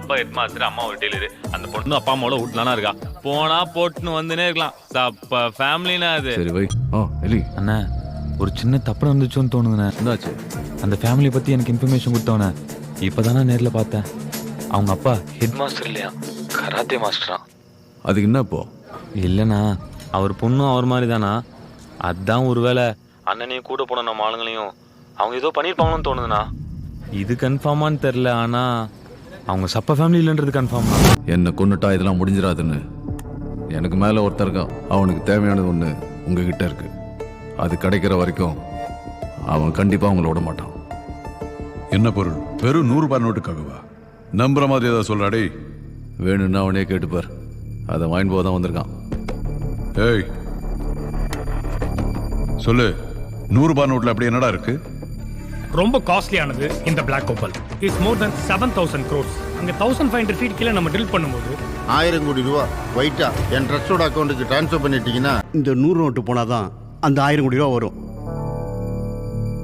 அப்பா head master, அம்மா ஒரு டெய்லரு. அந்த பொண்ணு அப்பா அம்மாவோட வீட்டுலானா இருக்கா. போனா போட்டுன்னு வந்துனே இருக்கலாம். ஃபேமிலினா அது. சரி வை. எலி அண்ணா ஒரு சின்ன தப்பு நடந்துச்சோன்னு தோணுதுண்ணே. என்னாச்சு? அந்த ஃபேமிலி பற்றி எனக்கு இன்ஃபர்மேஷன் கொடுத்தவனே இப்போ தானே நேரில் பார்த்தேன். அவங்க அப்பா ஹெட் மாஸ்டர் இல்லையா, கராத்தே மாஸ்டரா. அதுக்கு என்ன இப்போ? இல்லைண்ணா அவர் பொண்ணும் அவர் மாதிரி தானா. அதுதான் ஒருவேளை அண்ணனையும் கூட போன நம்ம ஆளுங்களையும் அவங்க ஏதோ பண்ணியிருப்பாங்கன்னு தோணுதுண்ணா. இது கன்ஃபார்மான்னு தெரில, ஆனால் அவங்க சப்ப ஃபேமிலி இல்லைன்றது கன்ஃபார்ம் தான். என்னை கொன்னுட்டா இதெல்லாம் முடிஞ்சிடாதுன்னு எனக்கு மேலே ஒருத்தர் இருக்கான். அவனுக்கு தேவையானது ஒன்று உங்ககிட்ட இருக்கு. அது கிடைக்கிற வரைக்கும் அவன் கண்டிப்பாக அவங்கள விட மாட்டான். என்ன பொருள்? வெறும் 100 ரூபாய் நோட்டுக்காகவா? நம்புற மாதிரி ஏதாவது சொல்றாடே. வேணும்னா அவனே கேட்டுப்பார். அதை வாங்கி போக தான் வந்திருக்கான். ஏய் சொல்லு, 100 ரூபாய் நோட்ல அப்படி என்னடா இருக்கு? ரொம்ப காஸ்ட்லியானது இந்த black opal. Is more than 7,000 crores. அங்க 1,500 feet கீழே நம்ம ட்ரில் பண்ணும்போது 1000 கோடி ரூபா ஒயிட்டா என் ட்ரஸ்டோட அக்கௌண்ட்டுக்கு ட்ரான்ஸ்ஃபர் பண்ணிட்டீங்கன்னா இந்த 100 நோட்டு போனாதான் அந்த 1000 கோடி ரூபா வரும்.